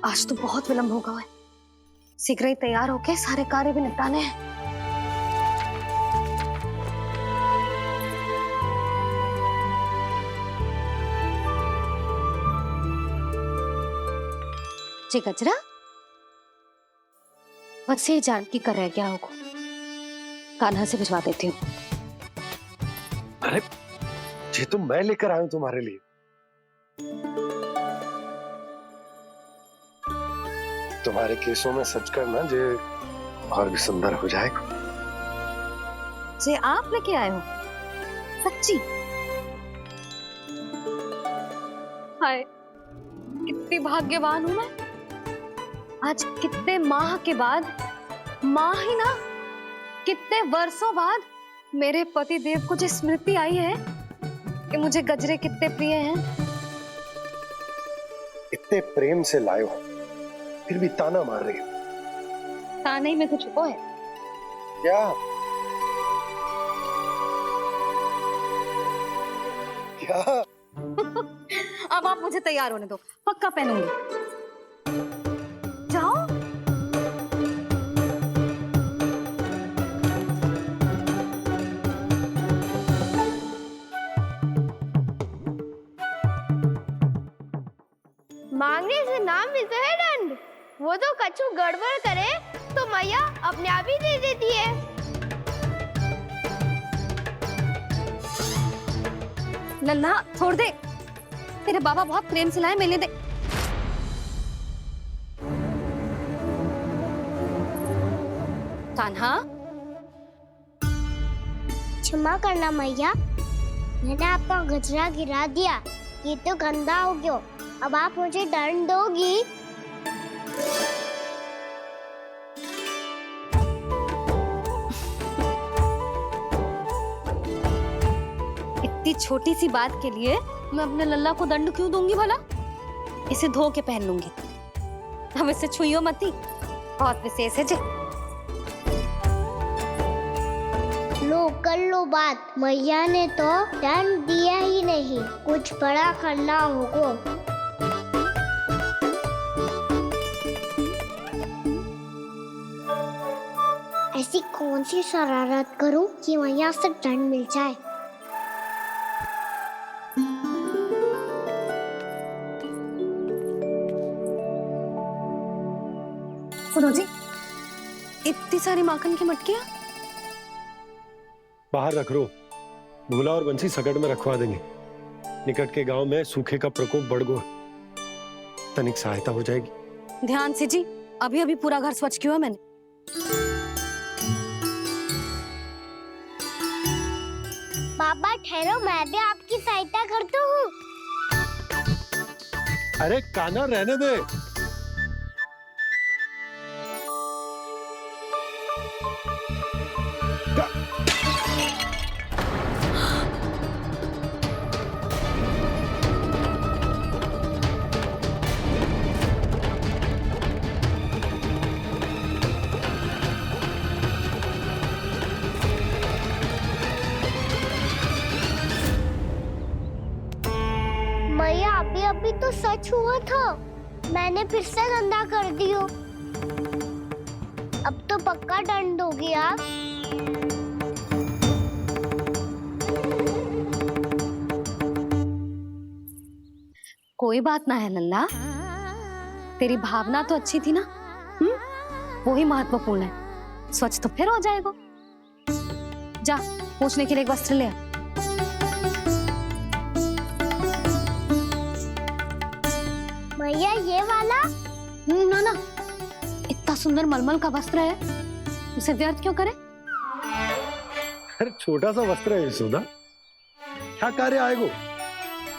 आज तो बहुत विलंब होगा है। शीघ्र ही तैयार होके सारे कार्य भी निपटाने हैं। जी गजरा, बस ये जानकी कर रह गया होगा, कान्हा से भिजवा देती हूँ। अरे ये तो मैं लेकर आया हूं तुम्हारे लिए। तुम्हारे केसों में सच करना जे और भी सुंदर हो जाएगा। जे आप लेके आए हो? सच्ची? हाय, कितनी भाग्यवान हूं मैं। आज कितने माह के बाद, माह ही ना, कितने वर्षों बाद मेरे पति देव को जो स्मृति आई है कि मुझे गजरे कितने प्रिय हैं। इतने प्रेम से लाए हो, फिर भी ताना मार रही हो। ताने में कुछ छुपो है क्या? क्या? अब आप मुझे तैयार होने दो, पक्का पहनूंगी। जाओ। मांगने से नाम मिलता है दंड। वो तो कछु गड़बड़ करे तो मैया अपने आप ही दे देती है। नन्हा छोड़ दे, तेरे बाबा बहुत प्रेम से लाए, मिलने दे। कान्हा, क्षमा करना मैया, मैंने आपका गजरा गिरा दिया, ये तो गंदा हो गया। अब आप मुझे दंड दोगी? इतनी छोटी सी बात के लिए मैं अपने लल्ला को दंड क्यों दूंगी भला? इसे धो के पहन लूंगी। हम इसे छुइयो मती, बहुत विशेष है जी। लो कर लो बात, मैया ने तो दंड दिया ही नहीं, कुछ बड़ा करना होगा। ऐसी कौन सी शरारत करूं कि मैया से दंड मिल जाए? सुनो जी, इतनी सारी माखन की मटकियां बाहर रख रो, भूला और बंसी सकट में रखवा देंगे। निकट के गांव में सूखे का प्रकोप बढ़ गो, तनिक सहायता हो जाएगी। ध्यान से जी, अभी अभी पूरा घर स्वच्छ किया है मैंने। बाबा ठहरो, मैं भी आपकी सहायता करता हूँ। अरे कान्हा रहने दे। मैया अभी अभी तो सच हुआ था, मैंने फिर से गंदा कर दियो। अब तो पक्का दंड दोगी आप। कोई बात ना है लल्ला, तेरी भावना तो अच्छी थी ना, वो ही महत्वपूर्ण है। स्वच्छ तो फिर हो जाएगा। जा, पूछने के लिए एक वस्त्र ले आ। भैया ये वाला? ना ना, इतना सुंदर मलमल का वस्त्र है, उसे व्यर्थ क्यों करे? अरे छोटा सा वस्त्र है यशोदा, क्या कार्य आएगो?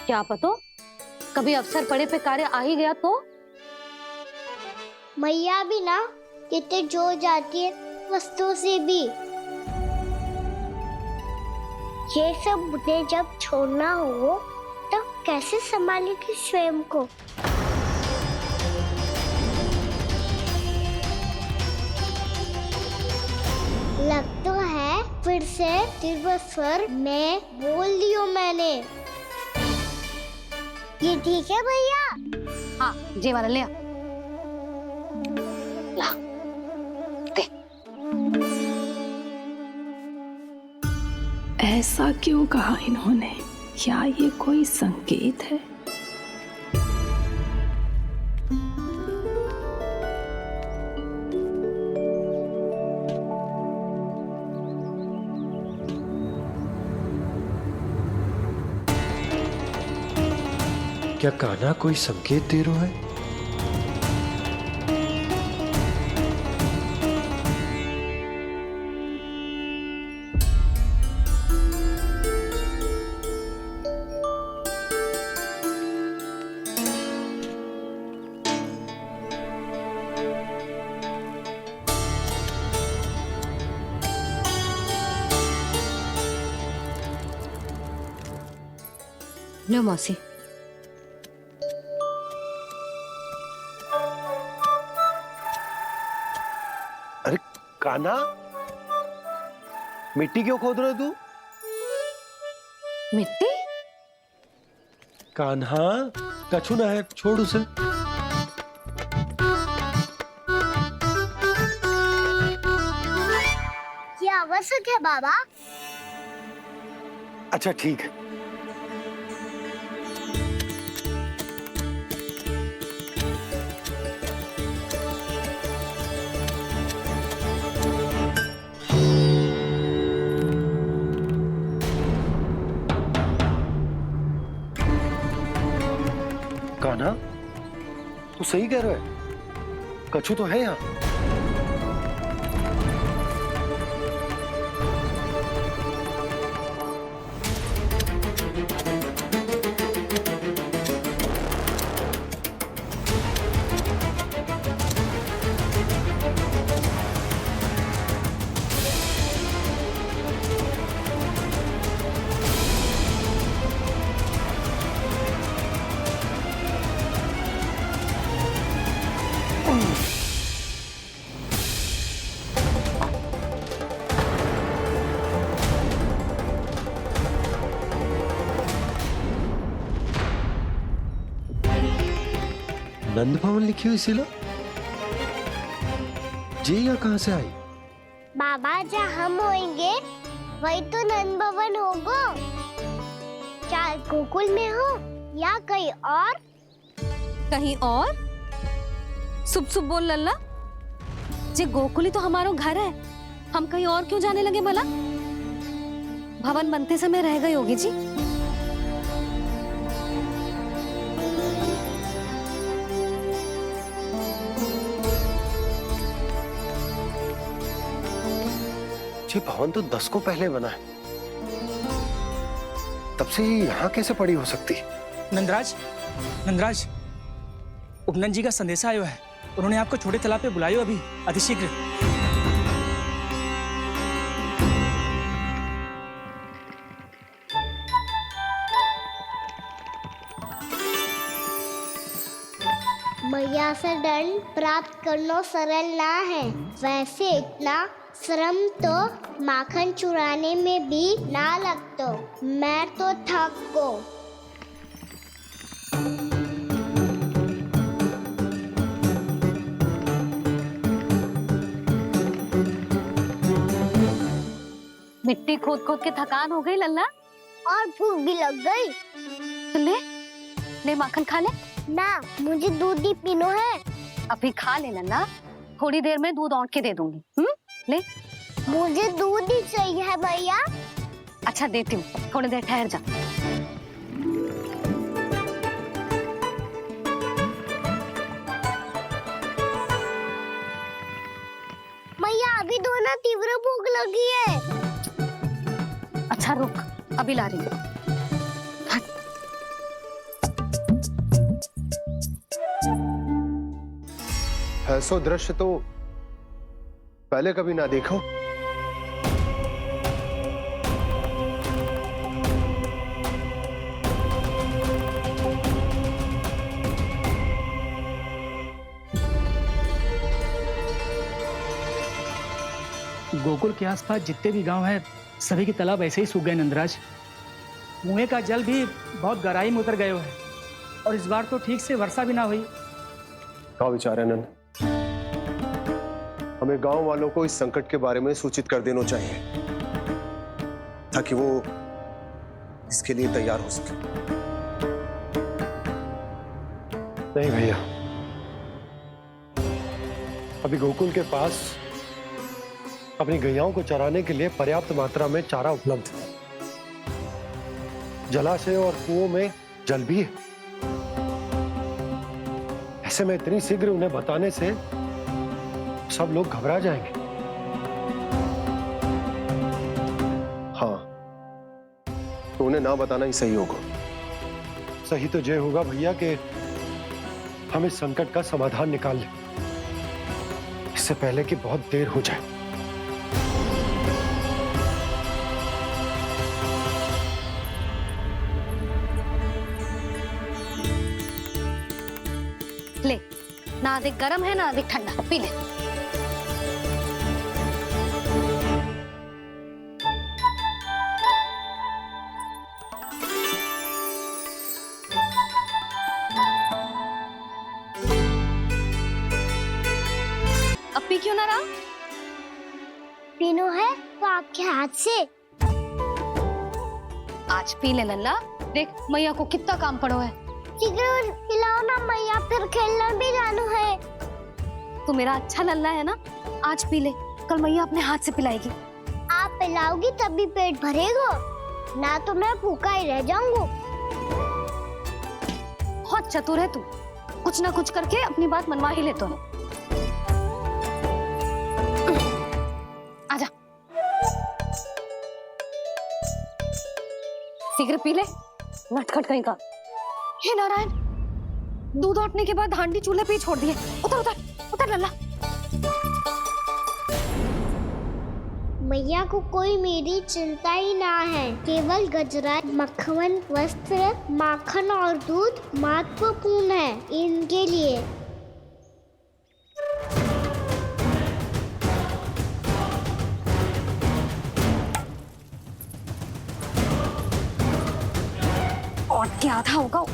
क्या पता, कभी अवसर पड़े पे कार्य आ ही गया तो? मैया भी ना कितने जो जाती है वस्तुओं से भी। ये सब मुझे जब छोड़ना हो तो कैसे संभालेगी स्वयं को? लग तो है फिर से तीव्र स्वर में बोल दियो मैंने। ये ठीक है भैया? हाँ, ये वाला ले आ। ऐसा क्यों कहा इन्होंने? क्या ये कोई संकेत है? क्या कान्हा कोई संकेत दे रहा है? लो मौसी। अरे कान्हा, मिट्टी क्यों खोद रहे तू? मिट्टी? कान्हा, कछु ना है, छोड़ उसे। ये आवश्यक है बाबा। अच्छा ठीक है। कान्हा, तू सही कह रहा है, कछु तो है यहाँ। नंद भवन लिखी हुई सिला जी यहाँ कहाँ से आई? बाबा जहाँ हम होंगे वही तो नंद भवन होगा। चाहे गोकुल में हो या कहीं और। कहीं और? सुब सुब बोल लल्ला। जे गोकुली तो हमारा घर है, हम कहीं और क्यों जाने लगे भला? भवन बनते समय रह गई होगी जी। ये भवन तो 10 को पहले बना है, तब से ये यहाँ कैसे पड़ी हो सकती? नंदराज, नंदराज, उपनंद जी का संदेशा आयो है। उन्होंने आपको छोटे तालाब पे बुलायो अभी, अतिशीघ्र। मैया से दंड प्राप्त करना सरल ना है। वैसे इतना श्रम तो माखन चुराने में भी ना लगतो। मैं तो थक गो। मिट्टी खोद खोद के थकान हो गई लल्ला, और भूख भी लग गई। तो ले ले माखन खा ले। ना, मुझे दूध ही पीनो है। अभी खा ले लल्ला, थोड़ी देर में दूध औंट के दे दूंगी। ले। मुझे दूध ही चाहिए है भैया। अच्छा देती हूँ, थोड़ी देर ठहर जा। मैया अभी तो ना तीव्र भूख लगी है। अच्छा रुक, अभी ला रही हूँ। ऐसा दृश्य तो पहले कभी ना देखो। गोकुल के आसपास जितने भी गांव हैं, सभी के तालाब ऐसे ही सूख गए नंदराज। कुएं का जल भी बहुत गहराई में उतर गए है, और इस बार तो ठीक से वर्षा भी ना हुई। क्या विचार है नंद? हमें गांव वालों को इस संकट के बारे में सूचित कर देना चाहिए, ताकि वो इसके लिए तैयार हो सके। नहीं भैया, अभी गोकुल के पास अपनी गैयाओं को चराने के लिए पर्याप्त मात्रा में चारा उपलब्ध है। जलाशय और कुओं में जल भी है। ऐसे में इतनी शीघ्र उन्हें बताने से सब लोग घबरा जाएंगे। हाँ, तो उन्हें ना बताना ही सही होगा। सही तो ये होगा भैया कि हम इस संकट का समाधान निकाल लें, इससे पहले कि बहुत देर हो जाए। ले, ना अधिक गर्म है ना अधिक ठंडा, पी ले। अब पी क्यों ना रहा? पीनो है तो आपके हाथ से। आज पी ले लल्ला, देख मैया को कितना काम पड़ो है। शीघ्र पिलाओ ना मैया, फिर खेलना भी जाना है। तू मेरा अच्छा लल्ला है ना, आज पी ले, कल मैया अपने हाथ से पिलाएगी। आप पिलाओगी तभी पेट भरेगा, ना तो मैं भूखा ही रह जाऊंगा। बहुत चतुर है तू, कुछ ना कुछ करके अपनी बात मनवा ही लेता है। आजा, शीघ्र पी ले, नटखट कहीं का। हे नारायण, दूध औटने के बाद हांडी चूल्हे पे ही छोड़ दिए। उतर उतर उतर लल्ला। मैया को कोई मेरी चिंता ही ना है। केवल गजरा, मक्खन, वस्त्र, माखन और दूध महत्वपूर्ण है इनके लिए। और क्या आधा होगा।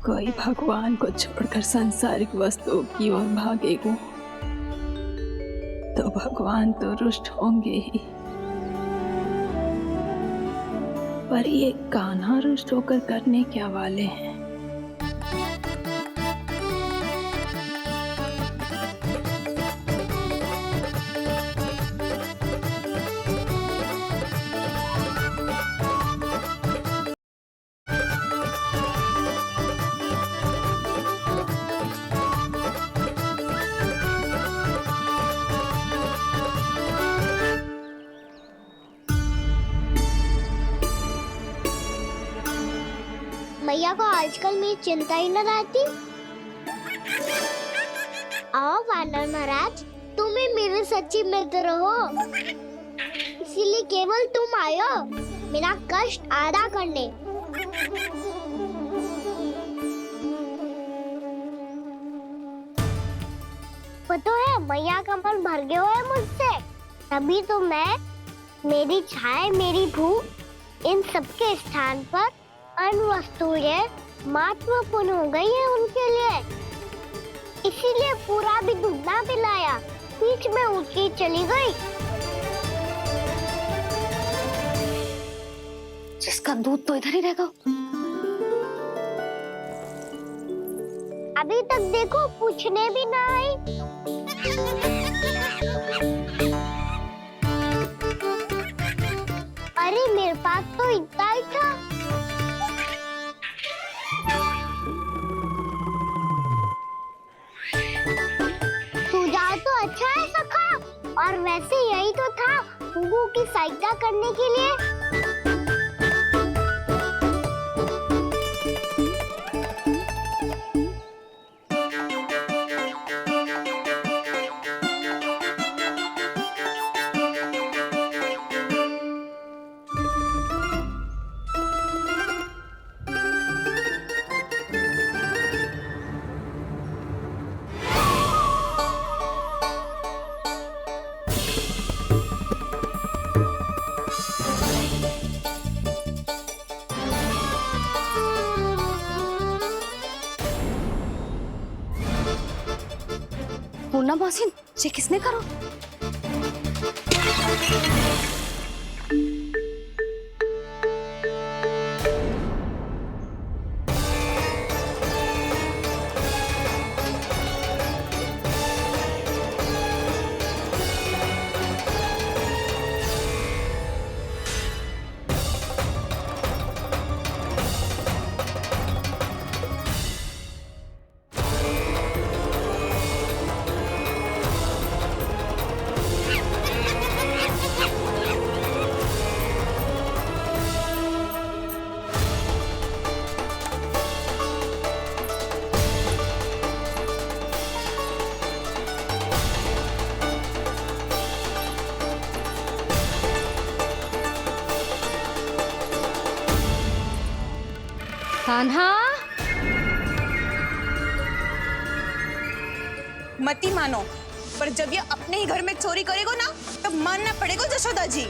कोई भगवान को छोड़कर सांसारिक वस्तुओं की ओर भागेगा तो भगवान तो रुष्ट होंगे ही, पर ये कान्हा रुष्ट होकर करने क्या वाले हैं? मैया को आजकल मेरी चिंता ही न रहती। आओ वानर महाराज, तुम ही मेरे सच्ची मित्र हो, इसीलिए केवल तुम आयो मेरा कष्ट आधा करने। पता है मैया का मन भर गया है मुझसे, तभी तो मैं, मेरी छाया, मेरी भूख, इन सबके स्थान पर अन्य वस्तुएं महत्वपूर्ण हो गई है उनके लिए। इसीलिए पूरा भी दूध ना पिलाया, बीच में उठ के चली गई। जिसका दूध तो इधर ही रहेगा। अभी तक देखो पूछने भी ना आई। अरे मेरे पास तो इतना ही था। सुझाव तो अच्छा है सखा, और वैसे यही तो था गुगु की सहायता करने के लिए। पूर्णा मौसी ये किसने करो? कान्हा, मती मानो, पर जब ये अपने ही घर में चोरी करेगा ना, तब मानना पड़ेगा जशोदा जी।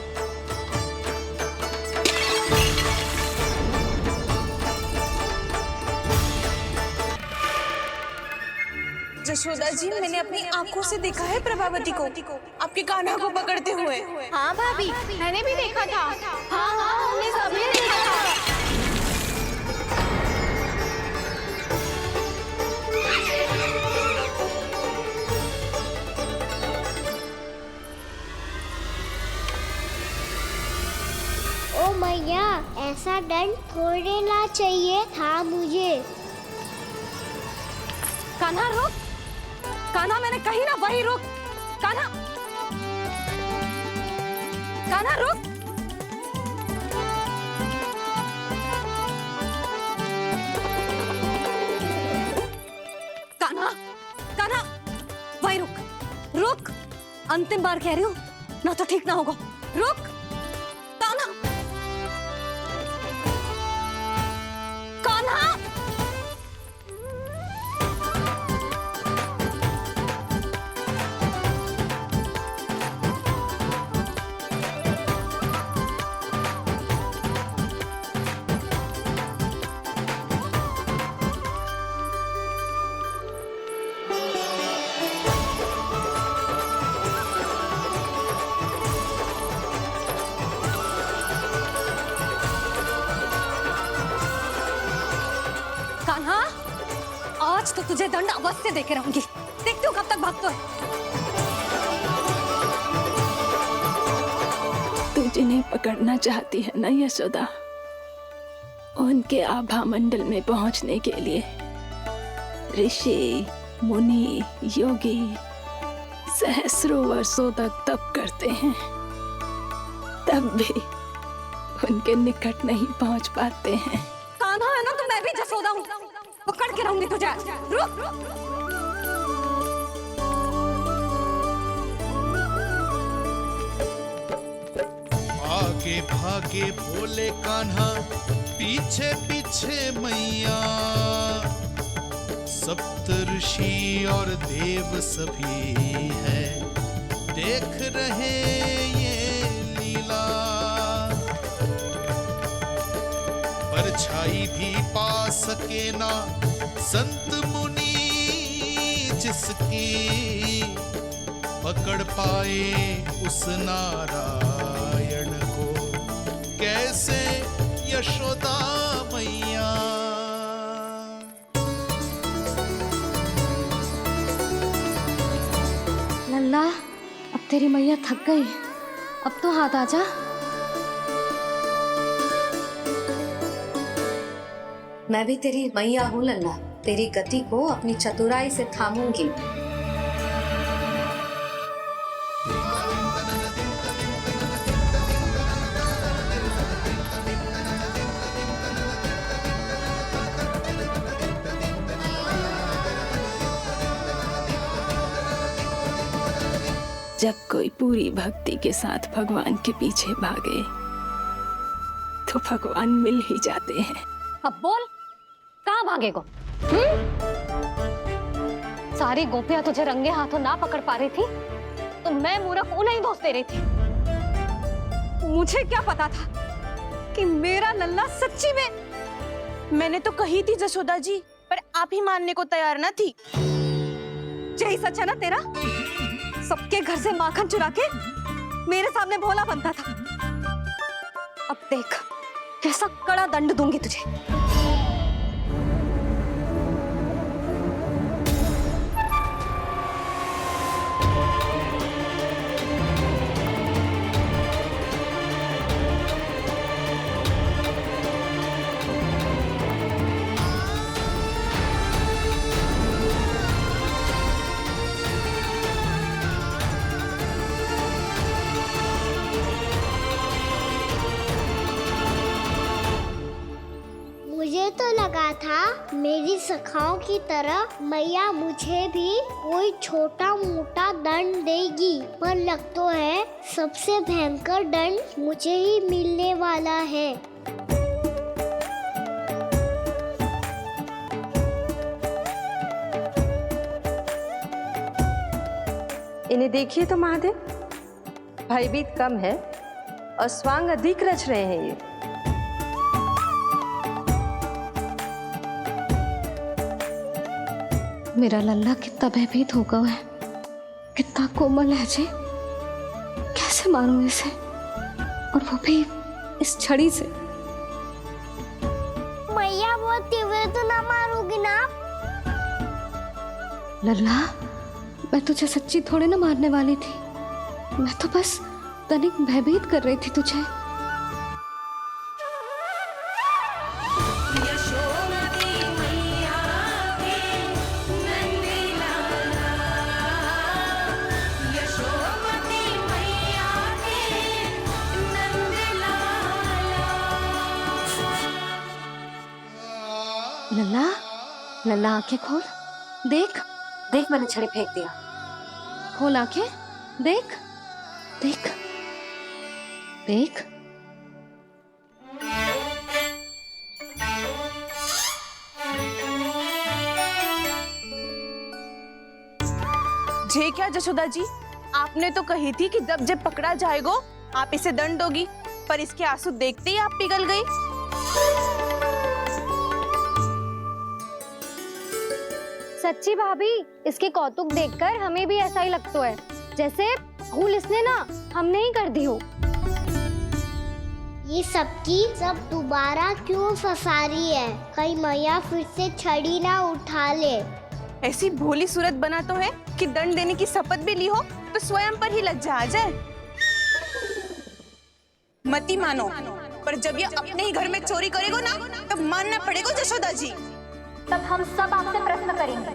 जशोदा जी, मैंने अपनी आंखों से देखा है प्रभावती को आपके कान्हा को पकड़ते हुए। हाँ भाभी, मैंने भी देखा था। हाँ हाँ, हमने सबने देखा था। ओ मैया, ऐसा दंड थोड़े ना चाहिए था मुझे। कान्हा रुक, कान्हा मैंने कही ना वही रुक, कान्हा, कान्हा रुक। कान्हा, कान्हा, वही रुक, रुक, अंतिम बार कह रही हूँ, ना तो ठीक ना होगा, रुक, कान्हा, कान्हा। कान्हा, आज तो तुझे दंड अवश्य देके रहूंगी। देखती हूँ कब तक भागता है। तू जिन्हें पकड़ना चाहती है ना यशोदा, उनके आभा मंडल में पहुंचने के लिए ऋषि, मुनि, योगी सहस्रों वर्षों तक तप करते हैं, तब भी उनके निकट नहीं पहुंच पाते हैं। कान्हा है ना, तो मैं भी जसोदा हूँ, पकड़ के रहूंगी तुझे। रुक, आगे भागे भोले कान्हा, पीछे पीछे मैया, सप्त ऋषि और देव सभी है, देख रहे ये लीला। परछाई भी पा सके ना संत मुनि जिसकी, पकड़ पाए उस नारायण को कैसे यशोदा मैया। लल्ला, अब तेरी मैया थक गई, अब तो हाथ आजा। मैं भी तेरी मैया हूँ लल्ला, तेरी गति को अपनी चतुराई से थामूंगी। जब कोई पूरी भक्ति के साथ भगवान के पीछे भागे तो भगवान मिल ही जाते हैं। अब बोल, कहाँ भागेगा? सारी गोपियां तुझे रंगे हाथों ना पकड़ पा रही थी तो मैं मूर्ख उन्हें ही दोष दे रही थी। मुझे क्या पता था कि मेरा लल्ला सच्ची में। मैंने तो कही थी जशोदा जी, पर आप ही मानने को तैयार ना थी। यही सच है ना तेरा? सबके घर से माखन चुरा के मेरे सामने भोला बनता था। अब देख कैसा कड़ा दंड दूंगी तुझे। मुझे तो लगा था मेरी सखाओं की तरह मैया मुझे भी कोई छोटा मोटा दंड देगी, पर लग तो है सबसे भयंकर दंड मुझे ही मिलने वाला है। इन्हें देखिए तो महादेव, भयभीत कम है और स्वांग अधिक रच रहे हैं ये। मेरा लल्ला कितना भयभीत होगा है, कितना कोमल है जी। कैसे मारूं इसे, और वो भी इस छड़ी से। मैया बहुत तीव्र तो ना मारोगी ना? लल्ला, मैं तुझे सच्ची थोड़ी ना मारने वाली थी। मैं तो बस तनिक भयभीत कर रही थी तुझे। लल्ला, लल्ला आंखें खोल, देख देख मैंने छड़ी फेंक दिया। खोल आंखें, देख देख देख। जे क्या जशोदा जी, आपने तो कही थी कि जब जब पकड़ा जाएगा आप इसे दंड दोगी, पर इसके आंसू देखते ही आप पिघल गई। सच्ची भाभी, इसके कौतुक देखकर हमें भी ऐसा ही लगता है, जैसे भूल इसने ना हमने ही कर दी हो। ये सबकी सब दोबारा क्यों फंसा रही है? कहीं मैया फिर से छड़ी ना उठा ले। ऐसी भोली सूरत बना तो है कि दंड देने की शपथ भी ली हो तो स्वयं पर ही लज्जा आ जाए। मती मानो, पर जब ये अपने ही घर में चोरी करेगा ना, तब मानना पड़ेगा जशोदा जी। तब हम सब आपसे प्रश्न करेंगे,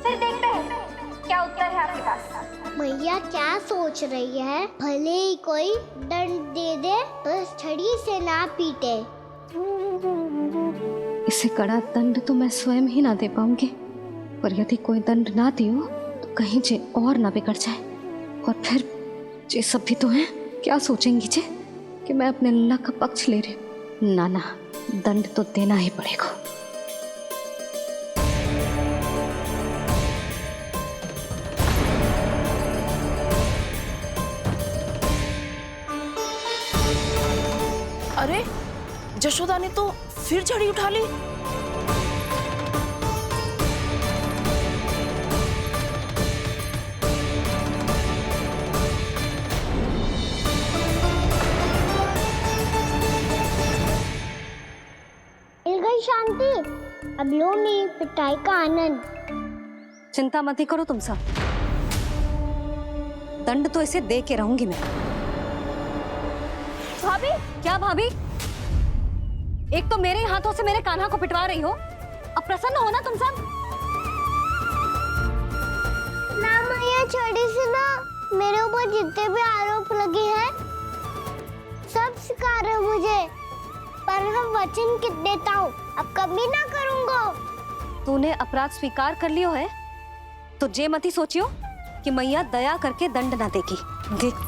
फिर देखते हैं क्या उत्तर है आपके पास। मैया क्या सोच रही है? भले ही कोई दंड दे दे, बस छड़ी से ना पीटे। इसे कड़ा दंड तो मैं स्वयं ही ना दे पाऊंगी, पर यदि कोई दंड ना दियो तो कहीं जे और ना बिगड़ जाए, और फिर जे सब भी तो हैं, क्या सोचेंगी जे कि मैं अपने लल्ला का पक्ष ले रही हूँ। ना ना, दंड तो देना ही पड़ेगा। अरे जशोदा ने तो फिर छड़ी उठा ली। मिल गई शांति, अब लो मेरी पिटाई का आनंद। चिंता मत ही करो तुम सब, दंड तो इसे दे के रहूंगी मैं। भाभी, क्या भाभी? एक तो मेरे हाथों से मेरे कान्हा को पिटवा रही हो, अब प्रसन्न हो ना तुम सब? ना मैया, छड़ी से ना मेरे ऊपर जितने भी आरोप लगे हैं सब स्वीकार है मुझे, पर हम वचन कित देता हूँ, अब कभी ना करूँगा। तूने अपराध स्वीकार कर लियो है तो जे मत ही सोचियो कि मैया दया करके दंड ना देगी। देख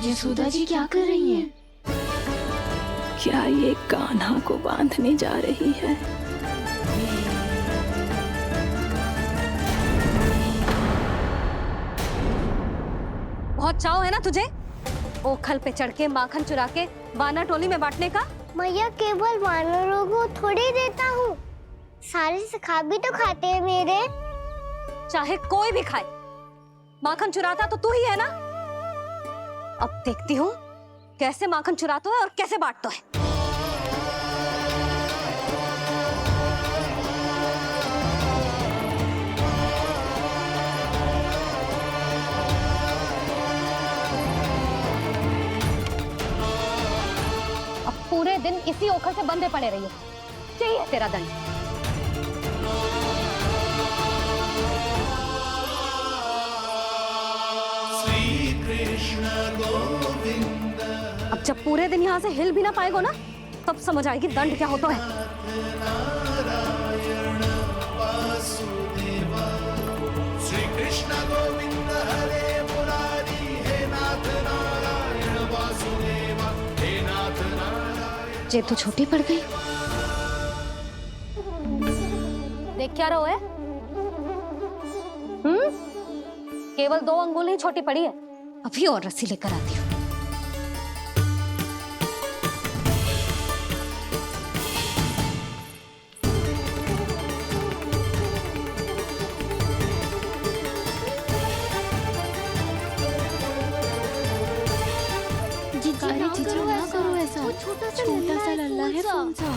यशोदा जी क्या कर रही हैं? क्या ये कान्हा को बांधने जा रही है? बहुत चाव है ना तुझे ओखल पे चढ़ के माखन चुरा के वानर टोली में बांटने का? मैया केवल वानरों को थोड़ी देता हूँ, सारे सिखा भी तो खाते हैं मेरे। चाहे कोई भी खाए, माखन चुराता तो तू ही है ना। अब देखती हूँ कैसे माखन चुराता है और कैसे बांटता है। अब पूरे दिन इसी ओखल से बंधे पड़े रहिए, चाहिए तेरा दंड। अब जब पूरे दिन यहाँ से हिल भी ना पाएगो ना, तब समझ आएगी दंड क्या होता है। श्री कृष्ण गोविंद हरे मुरारी, हे नाथ नारायण वासुदेव, हे नाथ नारायण। जेब तो छोटी पड़ गई। देख क्या रहो है? केवल 2 अंगुल ही छोटी पड़ी है। अभी और रस्सी लेकर आती हूँ। जीजी ना करो ऐसा, वो छोटा सा लल्ला है कौन सा?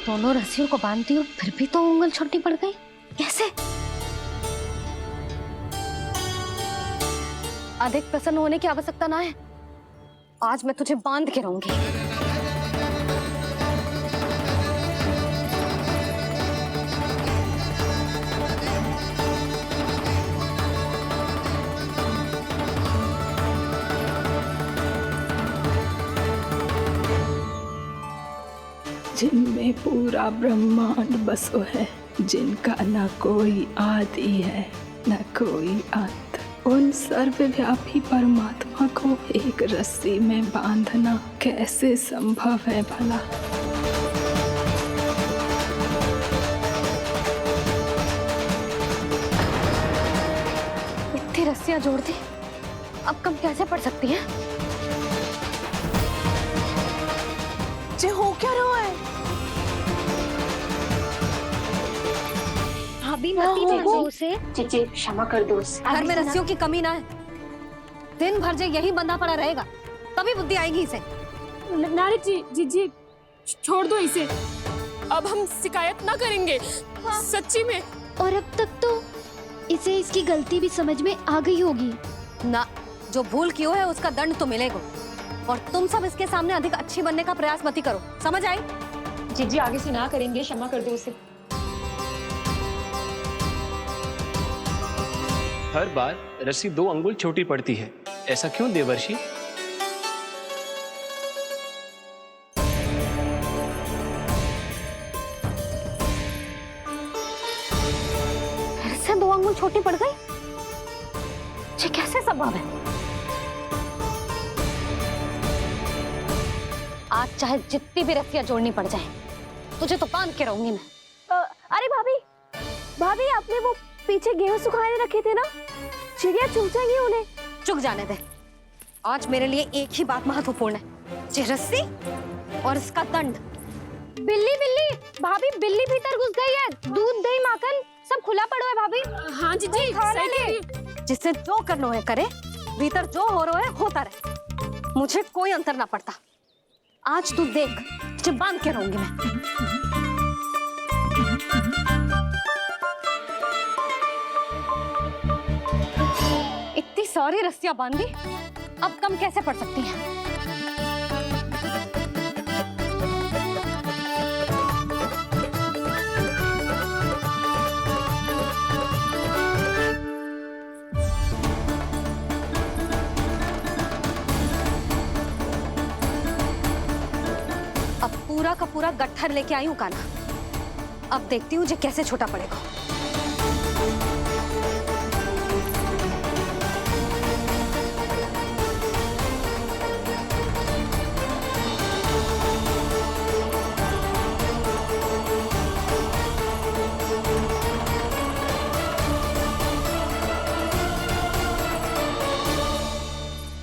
दोनों रस्सियों को बांधती हूँ, फिर भी तो उंगल छोटी पड़ गई। कैसे? अधिक प्रसन्न होने की आवश्यकता ना है। आज मैं तुझे बांध के रहूंगी। जिनमें पूरा ब्रह्मांड बसो है, जिनका न कोई आदि है न कोई अंत, उन सर्वव्यापी परमात्मा को एक रस्सी में बांधना कैसे संभव है भला? इतनी रस्सियां जोड़ दी, अब कम कैसे पड़ सकती हैं? जे हो क्या रहा है? जीजी क्षमा कर दो उसे। घर में रस्सियों की कमी ना है। दिन भर जे यही बंधा पड़ा रहेगा, तभी बुद्धि आएगी इसे। नारी जी छोड़ दो इसे। अब हम शिकायत ना करेंगे। सच्ची में। और अब तक तो इसे इसकी गलती भी समझ में आ गई होगी ना। जो भूल की हो है उसका दंड तो मिलेगा। और तुम सब इसके सामने अधिक अच्छी बनने का प्रयास मत ही करो, समझ आई? जीजी आगे से ना करेंगे, क्षमा कर दो उसे। हर बार रस्सी 2 अंगुल छोटी पड़ती है, ऐसा क्यों देवर्षि? फिर से 2 अंगुल छोटी पड़ गई? ये कैसे संभव है? आज चाहे जितनी भी रस्सियां जोड़नी पड़ जाए, तुझे तो बांध के रहूंगी मैं। अरे भाभी आपने वो पीछे गेहूं सुखाने रखे थे ना, चिड़िया चुग जाएंगी उन्हें। चुग जाने दे। आज मेरे लिए एक ही बात महत्वपूर्ण है, ये रस्सी और इसका दंड। बिल्ली भाभी, बिल्ली भीतर घुस गई है। दूध दही माखन सब खुला पड़ो है भाभी। हाँ जीजी सही कह रही है। जिससे जो करना है करे, भीतर जो हो रहा है होता रहे, मुझे कोई अंतर ना पड़ता। आज तू देख, तुझे बांध के रहूंगी मैं। इतनी सारी रस्सियां बांधी, अब कम कैसे पड़ सकती हैं? पूरा का पूरा गट्ठर लेके आई हूँ कान्हा। अब देखती हूँ जे कैसे छोटा पड़ेगा।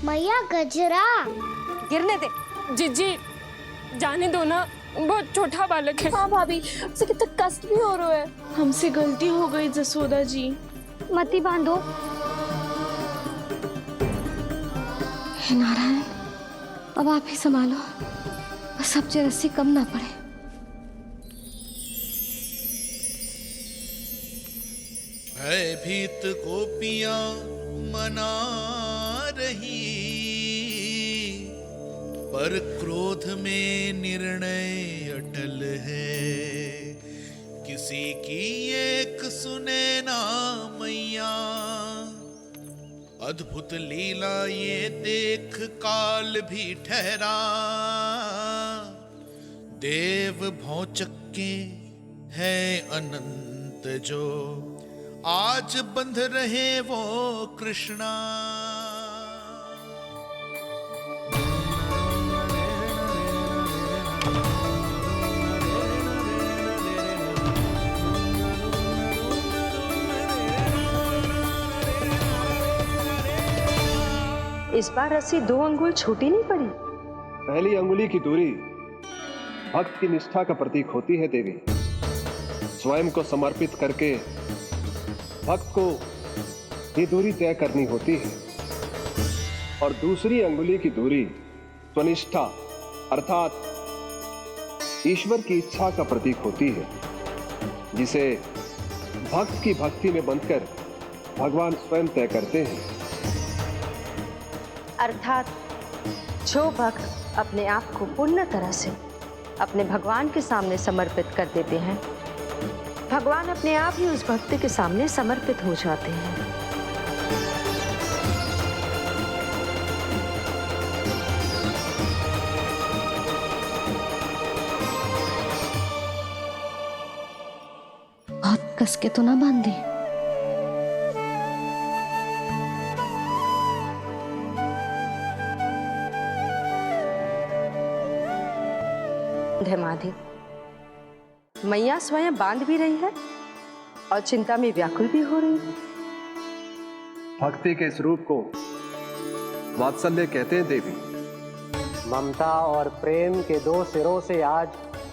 मैया गजरा गिरने दे। जीजी जाने दो ना, बहुत छोटा बालक है। हाँ भाभी, उसे कितना कष्ट भी हो रहा है। हमसे गलती हो गई जसोदा जी। मती बांधो। हे नारायण, अब आप ही संभालो, बस अब जे रस्सी कम ना पड़े। भयभीत गोपियां मना रही, पर क्रोध में निर्णय अटल है। किसी की एक सुने ना मैया, अद्भुत लीला ये देख काल भी ठहरा। देव भौचक्के है अनंत जो, आज बंध रहे वो कृष्णा। इस बार रस्सी 2 अंगुल छोटी नहीं पड़ी। पहली अंगुली की दूरी भक्त की निष्ठा का प्रतीक होती है देवी। स्वयं को समर्पित करके भक्त को ये दूरी तय करनी होती है। और दूसरी अंगुली की दूरी स्वनिष्ठा अर्थात ईश्वर की इच्छा का प्रतीक होती है, जिसे भक्त की भक्ति में बंधकर भगवान स्वयं तय करते हैं। अर्थात जो भक्त अपने आप को पूर्ण तरह से अपने भगवान के सामने समर्पित कर देते हैं, भगवान अपने आप ही उस भक्त के सामने समर्पित हो जाते हैं। बहुत कस के तो ना बांधी। माधे, मैया स्वयं बांध भी रही है और चिंता में व्याकुल भी हो रही है। भक्ति के इस रूप को वात्सल्य कहते हैं देवी। ममता और प्रेम के 2 सिरों से आज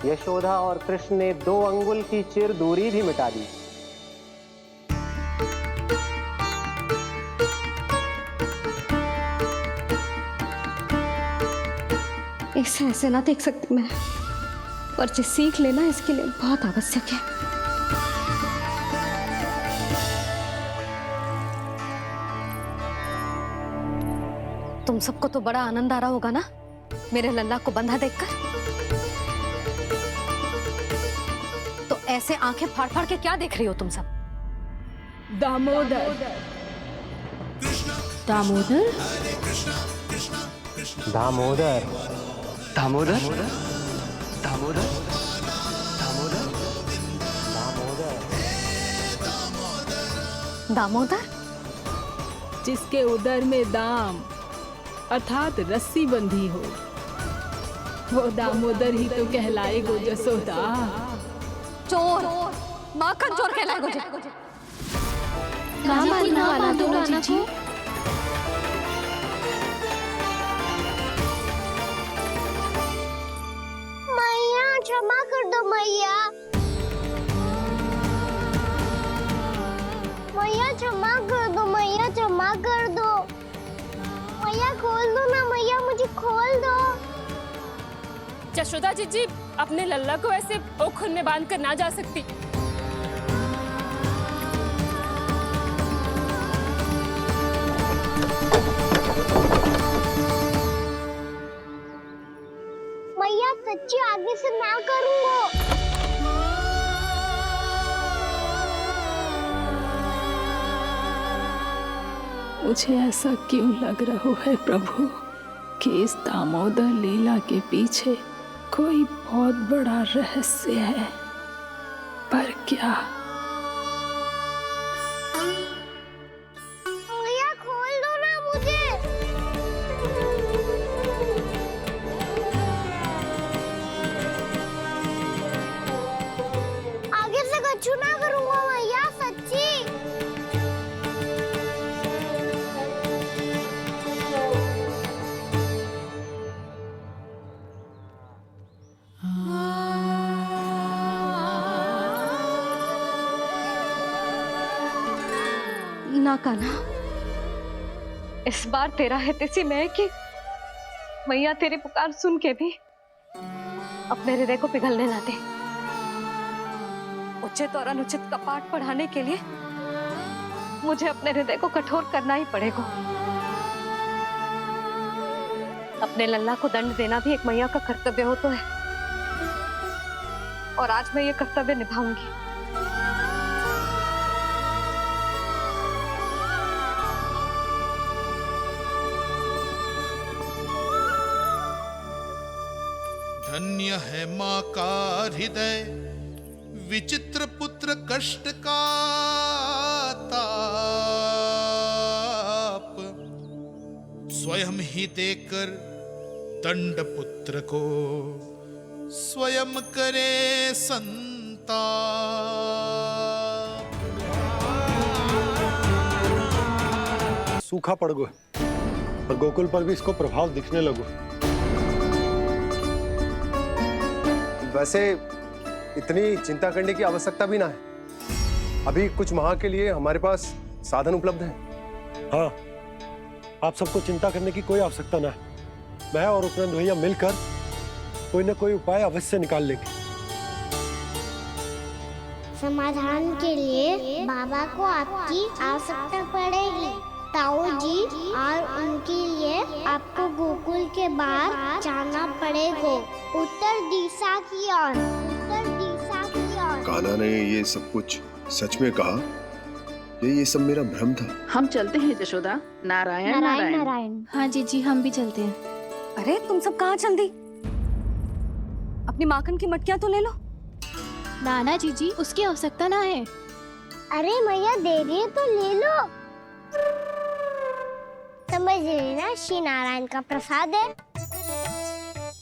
यशोदा और कृष्ण ने 2 अंगुल की चिर दूरी भी मिटा दी। ऐसे ऐसे ना देख सकती मैं, पर जो सीख लेना इसके लिए बहुत आवश्यक है। तुम सबको तो बड़ा आनंद आ रहा होगा ना मेरे लल्ला को बंधा देखकर। तो ऐसे आंखें फाड़ फाड़ के क्या देख रही हो तुम सब? दामोदर। दामोदर? दामोदर। दामोदर? दामोदर? दामोदर? जिसके उदर में दाम अर्थात रस्सी बंधी हो, वो दामोदर ही तो कहलाएगो जसोदा। चोर, माखन चोर कहलाएगो जी। ना दोनों जीजी। मैया क्षमा कर दो मैया। मैया क्षमा कर दो, मैया क्षमा कर दो। मैया खोल दो ना मैया, मुझे खोल दो। यशोदा जीजी अपने लल्ला को ऐसे ओखुन में बांध कर ना जा सकती। मैया सच्ची आगे से ना करूंगा। मुझे ऐसा क्यों लग रहा है प्रभु कि इस दामोदर लीला के पीछे कोई बहुत बड़ा रहस्य है, पर क्या? मैया खोल दो ना मुझे। आगे से कछु ना करूंगा मैया, सच्ची। ना कान्हा, इस बार तेरा हित इसी में है कि मैया तेरी पुकार सुन के भी अपने हृदय को पिघलने ना दे। उचित और अनुचित का पाठ पढ़ाने के लिए मुझे अपने हृदय को कठोर करना ही पड़ेगा। अपने लल्ला को दंड देना भी एक मैया का कर्तव्य हो तो है, और आज मैं ये कर्तव्य निभाऊंगी। धन्य है माँ का हृदय, विचित्र पुत्र कष्ट का ताप, स्वयं ही देकर दंड पुत्र को स्वयं करे संताप। सूखा पड़ गो और गोकुल पर भी इसको प्रभाव दिखने लगो। वैसे इतनी चिंता करने की आवश्यकता भी ना है। अभी कुछ माह के लिए हमारे पास साधन उपलब्ध है। हाँ, आप सबको चिंता करने की कोई आवश्यकता ना है। मैं और उपनंद भैया मिलकर कोई ना कोई उपाय अवश्य निकाल लेंगे। समाधान के लिए बाबा को आपकी आवश्यकता पड़ेगी। ताऊ जी और उनके लिए आपको गोकुल के बाहर जाना पड़ेगा, उत्तर दिशा की ओर। उत्तर दिशा की ओर। कान्हा ने ये सब कुछ सच में कहा? ये सब मेरा भ्रम था? हम चलते हैं यशोदा। नारायण नारायण नारायण। हाँ जी हम भी चलते हैं। अरे तुम सब कहाँ चल दी? अपनी माखन की मटकियां तो ले लो। नाना जी उसकी आवश्यकता ना है। अरे मैया दे रही है तो ले लो। समझ लेना, श्री नारायण का प्रसाद है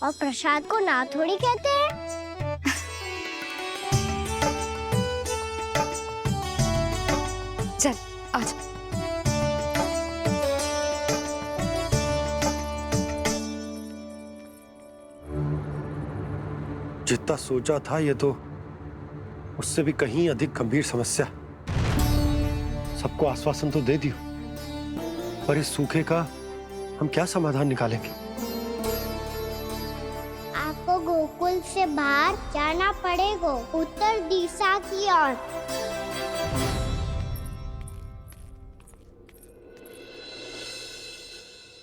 और प्रसाद को ना थोड़ी कहते हैं। चल आजा। जितना सोचा था ये तो उससे भी कहीं अधिक गंभीर समस्या। सबको आश्वासन तो दे दियो, पर इस सूखे का हम क्या समाधान निकालेंगे? आपको गोकुल से बाहर जाना पड़ेगा, उत्तर दिशा की ओर।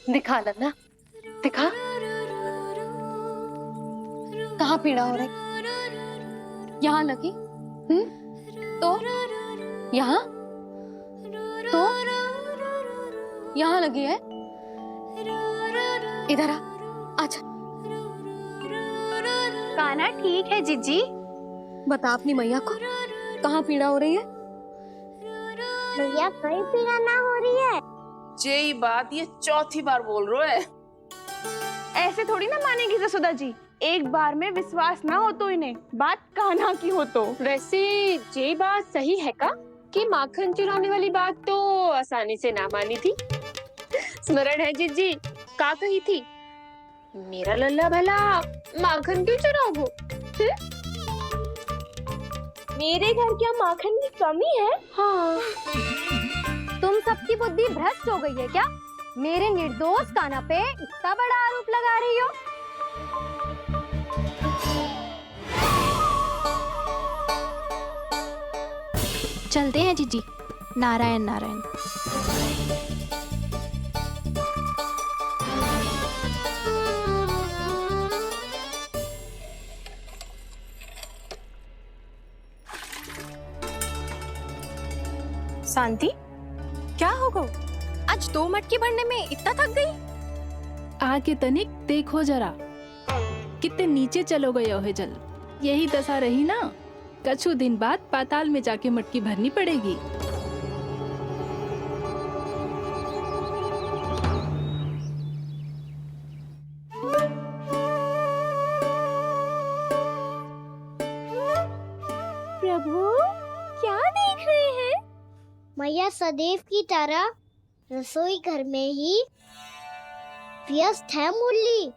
दिखा लन्ना, दिखा। कहाँ पीड़ा हो रही? यहाँ लगी? तो यहाँ? तो यहाँ लगी है? इधर आ, आजा। कान्हा ठीक है जीजी। बता अपनी मैया को कहाँ पीड़ा हो रही है? मैया कहीं पीड़ा ना हो रही है। ये बात ये चौथी बार बोल रहे है। ऐसे थोड़ी ना मानेगी यशोदा जी। एक बार में विश्वास ना हो तो इन्हें, बात कान्हा की हो तो। वैसे ये बात सही है का कि माखन चुराने वाली बात तो आसानी से ना मानी थी। स्मरण है जीजी का कही थी, मेरा लल्ला भला माखन क्यों चुराओगे? मेरे घर क्या माखन की कमी है? हाँ। तुम सबकी बुद्धि भ्रष्ट हो गई है क्या? मेरे निर्दोष कान्हा पे इतना बड़ा आरोप लगा रही हो? चलते हैं जीजी। नारायण नारायण। शांति, क्या हो गो? आज 2 मटकी भरने में इतना थक गई? आगे तनिक देखो जरा। कितने नीचे चलो गए हो जल। यही दशा रही ना, कछु दिन बाद पाताल में जाके मटकी भरनी पड़ेगी। प्रभु क्या देख रहे हैं? मैया सदैव की तरह रसोई घर में ही व्यस्त है मुरली।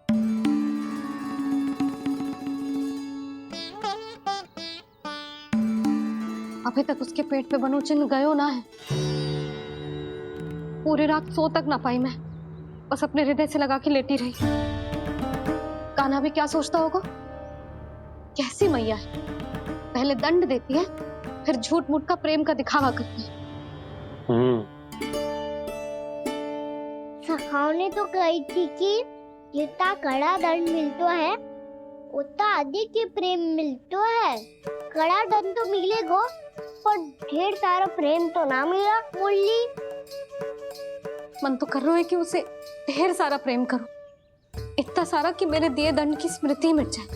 अभी तक उसके पेट पे बनो चिन्ह गयो ना है। पूरी रात सो तक ना पाई मैं, बस अपने हृदय से लगा के लेटी रही। कान्हा भी क्या सोचता होगा, कैसी मैया है, पहले दंड देती है फिर झूठ मूठ का प्रेम का दिखावा करती है। सखाओ ने तो कही थी कि जितना कड़ा दंड मिलता है उतना अधिक ही प्रेम मिलता है। कड़ा दंड तो मिलेगा पर ढेर सारा प्रेम तो ना मिला मुरली। मन तो कर रहा है कि उसे ढेर सारा प्रेम करूं, इतना सारा कि मेरे दिए दंड की स्मृति मिट जाए।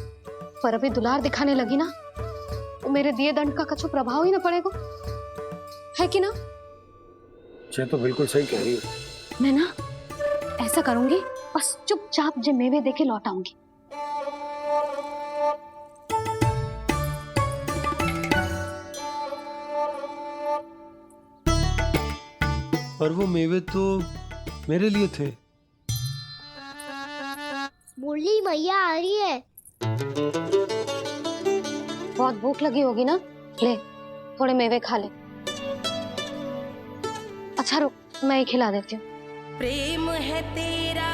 पर अभी दुलार दिखाने लगी ना, वो मेरे दिए दंड का कछु प्रभाव ही ना पड़ेगा, है कि ना? ये तो बिल्कुल सही कह रही हो। मैं ना ऐसा करूंगी, बस चुपचाप जे मेवे देके लौट आऊंगी। पर वो मेवे तो मेरे लिए थे। मुरली मैया आ रही है। बहुत भूख लगी होगी ना, ले थोड़े मेवे खा ले। अच्छा रुक, मैं ही खिला देती हूँ। प्रेम है तेरा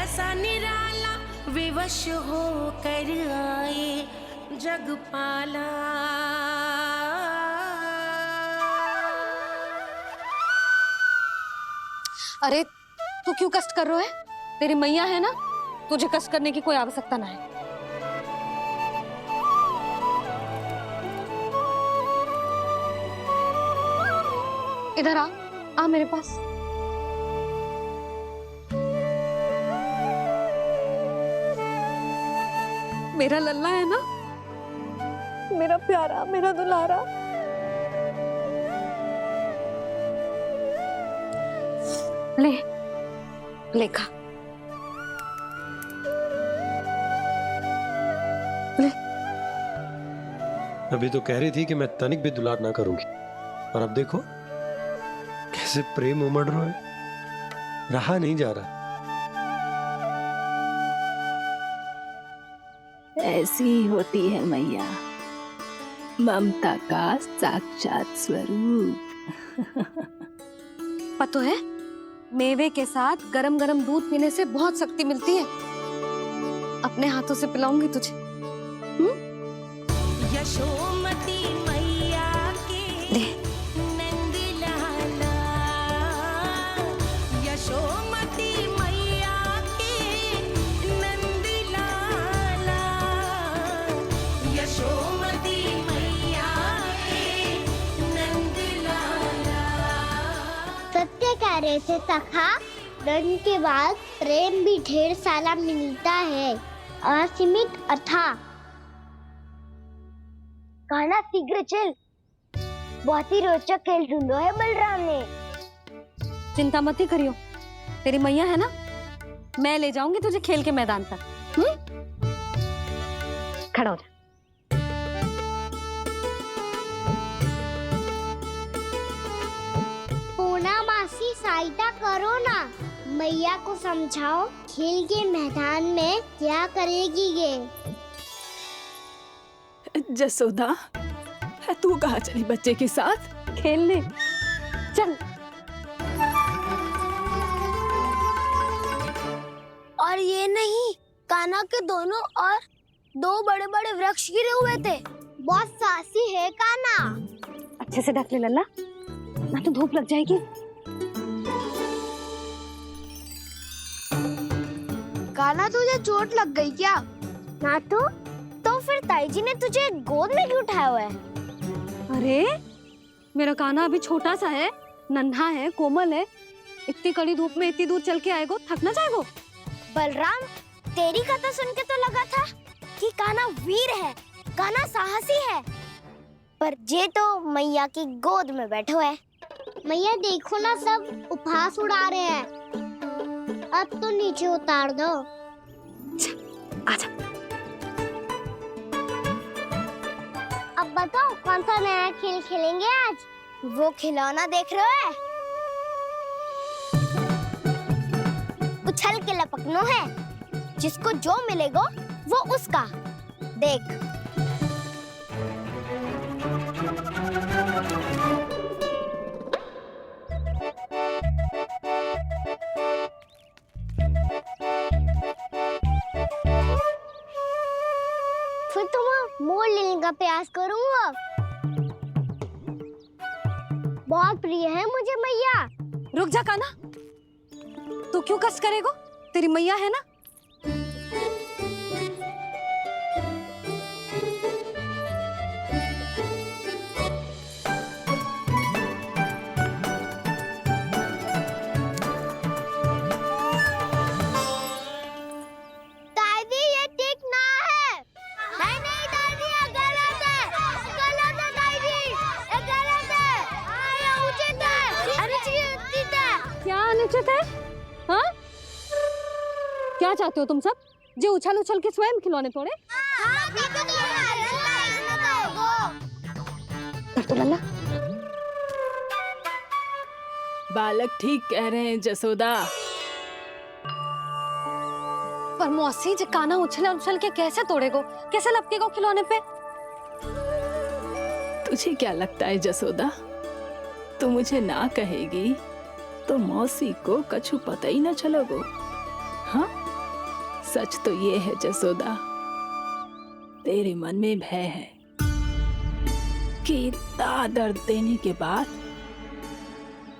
ऐसा निराला, विवश हो कर आए जग पाला। अरे तू क्यों कष्ट कर रहा है? तेरी मैया है ना, तुझे कष्ट करने की कोई आवश्यकता ना है। इधर आ मेरे पास। मेरा लल्ला है ना, मेरा प्यारा, मेरा दुलारा। ले खा, ले। अभी तो कह रही थी कि मैं तनिक भी दुलार ना करूंगी, और अब देखो कैसे प्रेम उमड़ रहा है, रहा नहीं जा रहा। ऐसी ही होती है मैया, ममता का साक्षात स्वरूप। पता है, मेवे के साथ गरम गरम दूध पीने से बहुत शक्ति मिलती है। अपने हाथों से पिलाऊंगी तुझे। यशोमती मैया के नंद लाला, यशोमती मैया के नंद लाला, यशोमती मैया के नंद लाला। सत्य कह रहे थे सखा, दंड के बाद प्रेम भी ढेर सारा मिलता है, असीमित अथाह। कान्हा शीघ्र चल, बहुत ही रोचक खेल ढूंढो है बलराम ने। चिंता मत ही करियो, तेरी मैया है ना, मैं ले जाऊंगी तुझे खेल के मैदान तक। खड़ा हो जा। पूना मासी सहायता करो ना, मैया को समझाओ खेल के मैदान में क्या करेगी ये। जसोदा, तू कहाँ चली बच्चे के साथ? खेलने चल। और ये नहीं, कान्हा के दोनों और दो बड़े बड़े वृक्ष गिरे हुए थे। बहुत साहसी है कान्हा। अच्छे से ढक ले लल्ला, ना तो धूप लग जाएगी। कान्हा तुझे चोट लग गई क्या? ना तो फिर ताई जी ने तुझे गोद में क्यों उठाया हुआ है? अरे मेरा कान्हा अभी छोटा सा है, नन्हा है, कोमल है। इतनी कड़ी धूप में इतनी दूर चल के आएगो, थक ना जाएगो? बलराम, तेरी कथा सुन के तो लगा था कि कान्हा वीर है, कान्हा साहसी है, पर जे तो मैया की गोद में बैठो है। मैया देखो ना, सब उपहास उड़ा रहे हैं। अब तो नीचे उतार दो। आजा। अब बताओ कौन सा नया खेल खेलेंगे आज? वो खिलौना देख रहे हो? उछल के लपकनो है, जिसको जो मिलेगा वो उसका। देख। फिर तुम मोड़ लेने का प्रयास करूंगा। बहुत प्रिय है मुझे मैया। रुक जा कान्हा, तू क्यों कष्ट करेगो? तेरी मैया है ना। दादी ये ठीक ना है। नहीं नहीं दादी, ये गलत है। गलत है दादी, ये गलत है। ये उचित है, अनुचित है। क्या अनुचित है? हाँ? क्या चाहते हो तुम सब? जो उछल उछल के स्वयं खिलौने तोड़े? तो लल्ला, बालक ठीक कह रहे हैं जसोदा। पर मौसी जी, कान्हा उछल उछल के कैसे तोड़ेगो? कैसे लपकेगो खिलौने पे? तुझे क्या लगता है जसोदा, तू मुझे ना कहेगी तो मौसी को कछु पता ही न चलोगो? हाँ, सच तो ये है जसोदा, तेरे मन में भय है कि इतना दर्द देने के बाद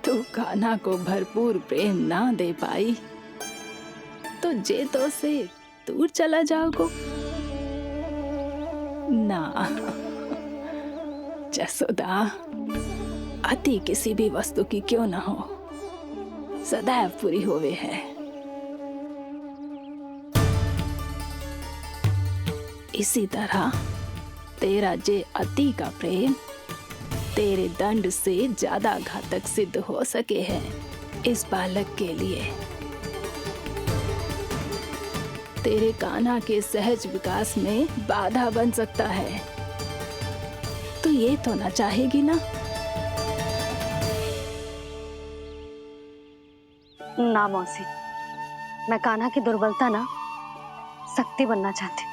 तू कान्हा को भरपूर प्रेम ना दे पाई तो जेतो से दूर चला जाओगो ना। जसोदा, अति किसी भी वस्तु की क्यों ना हो, सदैव पूरी होवे है। इसी तरह तेरा जे अति का प्रेम तेरे दंड से ज्यादा घातक सिद्ध हो सके है इस बालक के लिए। तेरे कान्हा के सहज विकास में बाधा बन सकता है। तो ये तो ना चाहेगी ना? ना मौसी, मैं कान्हा की दुर्बलता ना शक्ति बनना चाहती।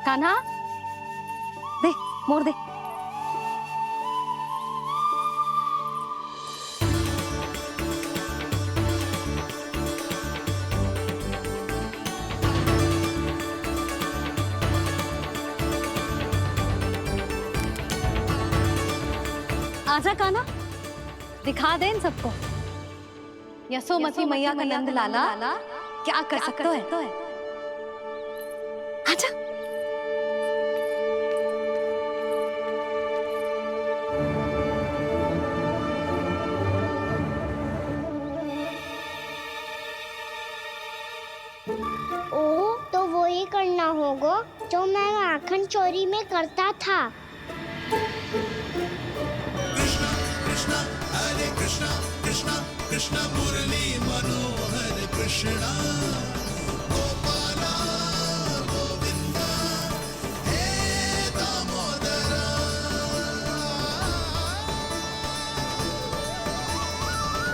कान्हा, दे, मोड़ दे। आजा कान्हा, दिखा दे इन सबको यशोमती मैया का नंद लाला क्या कर सकता है। आजा। ओ, तो वो ही करना होगा जो मैं माखन चोरी में करता था। कृष्णा हरे कृष्णा कृष्णा कृष्णा मुरली मनोहर कृष्णा गोपाला गोविंदा हे दामोदरा।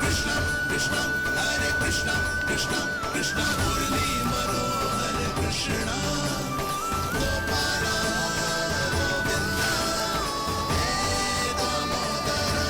कृष्णा कृष्णा हरे कृष्णा कृष्णा कृष्णा मुरली मनोहर कृष्णा गोपाला गोविंदा हे दामोदरा।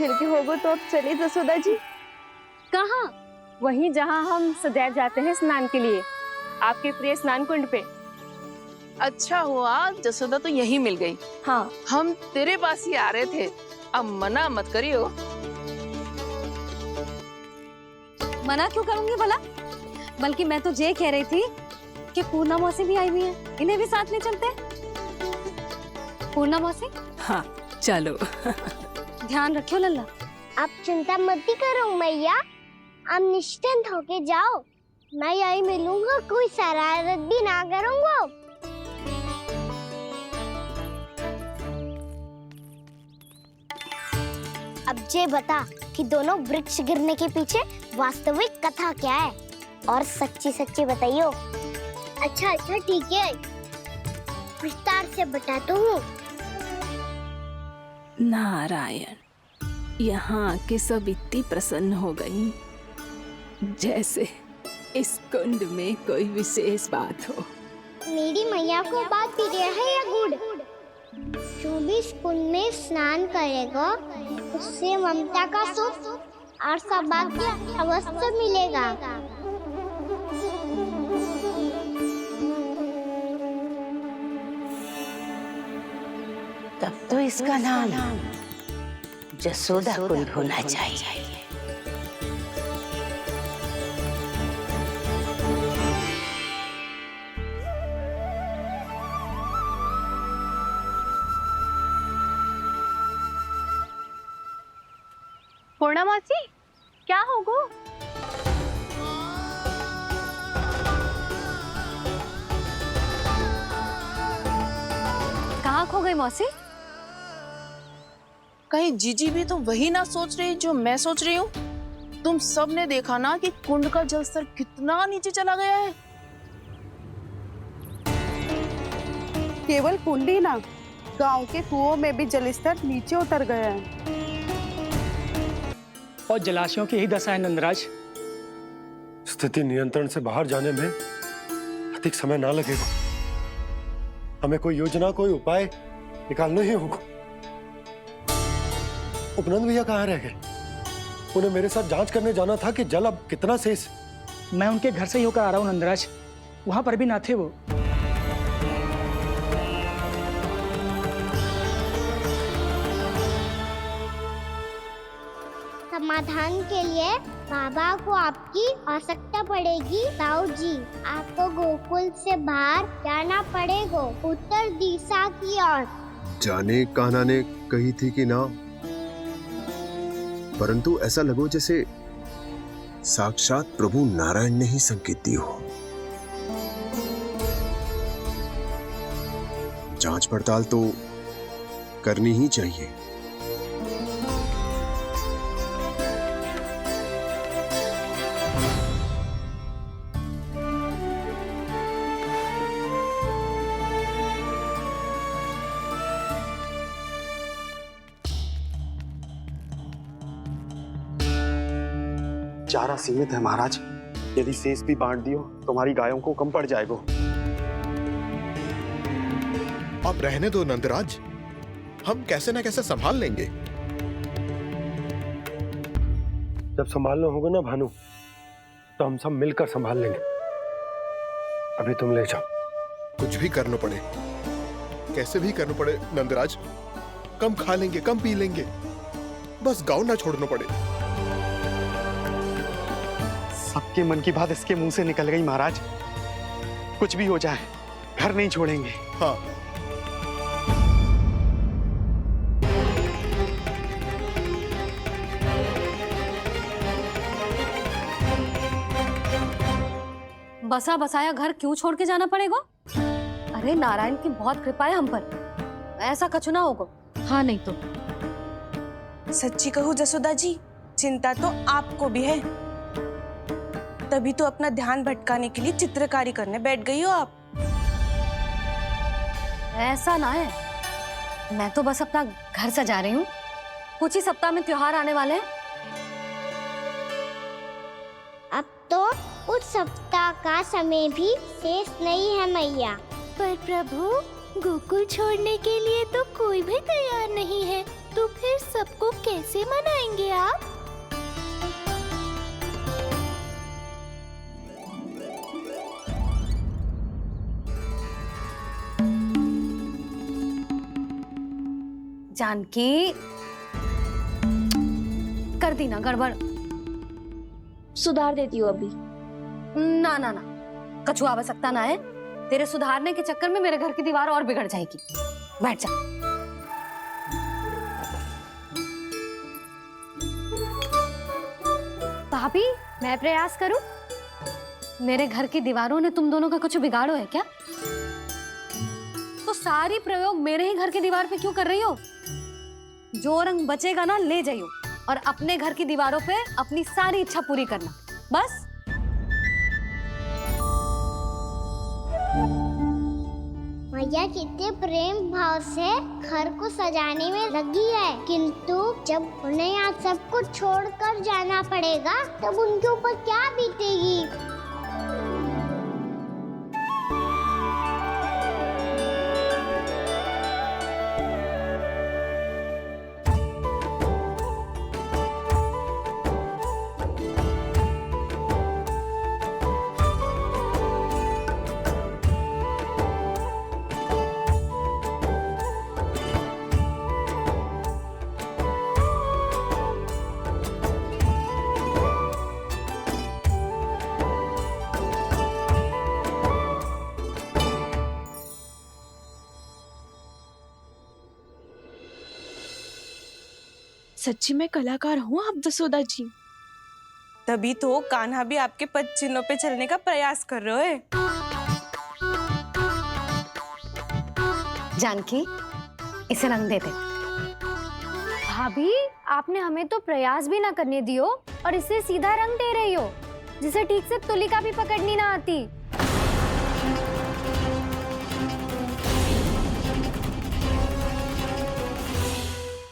खेल के होगो तो अब चले जसोदा जी। कहाँ? वहीं जहाँ हम सदैव जाते हैं स्नान के लिए, आपके प्रिय स्नान कुंड पे। अच्छा हुआ जसोदा तो यही मिल गई। हाँ, हम तेरे पास ही आ रहे थे, अब मना मत करियो। मना क्यों करूंगी भला? बल्कि मैं तो ये कह रही थी कि पूर्णा मौसी भी आई हुई है, इन्हें भी साथ ले चलते हैं। पूर्णा मौसी, हाँ चलो। ध्यान रखियो लल्ला। आप चिंता मत ही करो मैया, आप निश्चिंत होके जाओ, मैं यही मिलूंगा, कोई शरारत भी ना करूंगा। अब ये बता कि दोनों वृक्ष गिरने के पीछे वास्तविक कथा क्या है, और सच्ची सच्ची बताइयो। अच्छा अच्छा ठीक है, विस्तार से बताता हूँ। नारायण, यहाँ के सब इतनी प्रसन्न हो गई जैसे इस कुंड में कोई विशेष बात हो। मेरी मैया को बात प्रिय है या गुड़? जो भी इस कुंड में स्नान करेगा उससे ममता का सुख और सौभाग्य अवश्य मिलेगा। तब तो इसका नाम जसोदा कुंड होना चाहिए। पूर्णा मौसी, क्या होगो? कहाँ खो गई मौसी? कहीं जीजी भी तो वही ना सोच रही जो मैं सोच रही हूँ? तुम सब ने देखा ना कि कुंड का जलस्तर कितना नीचे चला गया है। केवल कुंड ही ना, गांव के कुओं में भी जलस्तर नीचे उतर गया है। और जलाशयों की ही दशा है नंदराज। स्थिति नियंत्रण से बाहर जाने में अधिक समय ना लगेगा। हमें कोई योजना, कोई उपाय निकालना ही होगा। उपनंद भैया कहाँ रह गए? उन्हें मेरे साथ जांच करने जाना था कि जल अब कितना शेष। मैं उनके घर से ही होकर आ रहा हूँ नंदराज, वहां पर भी ना थे वो। समाधान के लिए बाबा को आपकी आवश्यकता पड़ेगी। ताऊ जी, आपको गोकुल से बाहर जाना पड़ेगा, उत्तर दिशा की ओर। जाने कान्हा ने कही थी कि ना, परंतु ऐसा लगो जैसे साक्षात प्रभु नारायण ने ही संकेत दी हो। जांच पड़ताल तो करनी ही चाहिए। चारा सीमित है महाराज, यदि शेष भी बांट दियो तो हमारी गायों को कम पड़ जाएगा। आप रहने दो नंदराज, हम कैसे न कैसे संभाल लेंगे। जब संभालना होगा ना भानु, तो हम सब मिलकर संभाल लेंगे। अभी तुम ले जाओ। कुछ भी करना पड़े, कैसे भी करना पड़े नंदराज, कम खा लेंगे, कम पी लेंगे, बस गाँव ना छोड़ना पड़े। सबके मन की बात इसके मुंह से निकल गई महाराज। कुछ भी हो जाए, घर नहीं छोड़ेंगे। हाँ। बसा बसाया घर क्यों छोड़ के जाना पड़ेगा? अरे नारायण की बहुत कृपा है हम पर, ऐसा कछु ना होगा। हाँ नहीं तो सच्ची कहूँ जसोदा जी, चिंता तो आपको भी है, तभी तो अपना ध्यान भटकाने के लिए चित्रकारी करने बैठ गई हो आप। ऐसा ना है, मैं तो बस अपना घर सजा रही हूँ। कुछ ही सप्ताह में त्योहार आने वाले हैं। अब तो कुछ सप्ताह का समय भी शेष नहीं है मैया। पर प्रभु, गोकुल छोड़ने के लिए तो कोई भी तैयार नहीं है, तो फिर सबको कैसे मनाएंगे आप? जानकी, कर दी ना गड़बड़। सुधार देती हूँ अभी। ना ना ना, कछु आवश्यकता ना है। तेरे सुधारने के चक्कर में मेरे घर की दीवार और बिगड़ जाएगी। बैठ जा। भाभी, मैं प्रयास करूं? मेरे घर की दीवारों ने तुम दोनों का कुछ बिगाड़ो है क्या? तो सारी प्रयोग मेरे ही घर की दीवार पे क्यों कर रही हो? जो रंग बचेगा ना ले जाइयो और अपने घर की दीवारों पे अपनी सारी इच्छा पूरी करना, बस। मैया कितने प्रेम भाव से घर को सजाने में लगी है, किंतु जब उन्हें यहाँ सब कुछ छोड़कर जाना पड़ेगा तब उनके ऊपर क्या बीतेगी? सच्ची में कलाकार हूँ आप जसोदा जी। तभी तो कान्हा भी आपके पद चिन्हों पे चलने का प्रयास कर रहे हैं। जानकी, इसे रंग दे दे। भाभी, आपने हमें तो प्रयास भी ना करने दियो और इसे सीधा रंग दे रही हो, जिसे ठीक से तुलिका भी पकड़नी ना आती।